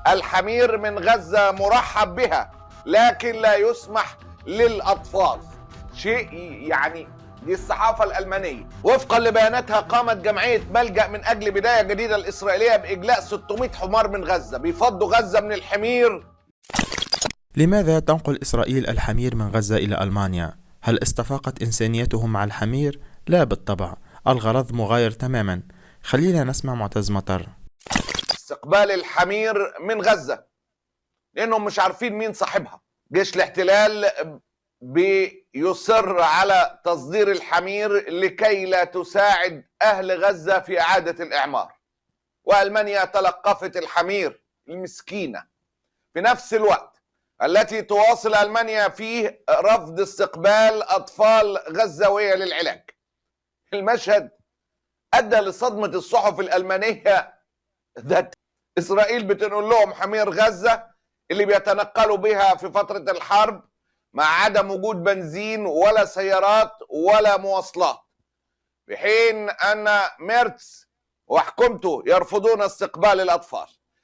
الحمير من غزة مرحب بها، لكن لا يسمح للأطفال. شيء يعني دي الصحافة الألمانية. وفقا لبياناتها قامت جمعية ملجأ من أجل بداية جديدة الإسرائيلية بإجلاء 600 حمار من غزة، بيفضوا غزة من الحمير. لماذا تنقل إسرائيل الحمير من غزة إلى ألمانيا؟ هل استفاقت إنسانيتهم مع الحمير؟ لا بالطبع، الغرض مغاير تماما. خلينا نسمع معتز مطر. استقبال الحمير من غزة لأنهم مش عارفين مين صاحبها. جيش الاحتلال بيصر على تصدير الحمير لكي لا تساعد أهل غزة في إعادة الإعمار، وألمانيا تلقفت الحمير المسكينة في نفس الوقت التي تواصل ألمانيا فيه رفض استقبال أطفال غزاوية للعلاج. المشهد أدى لصدمة الصحف الألمانية. ده إسرائيل بتنقل لهم حمير غزة اللي بيتنقلوا بها في فترة الحرب مع عدم وجود بنزين ولا سيارات ولا مواصلات، في حين أن ميرتس وحكومته يرفضون استقبال الأطفال.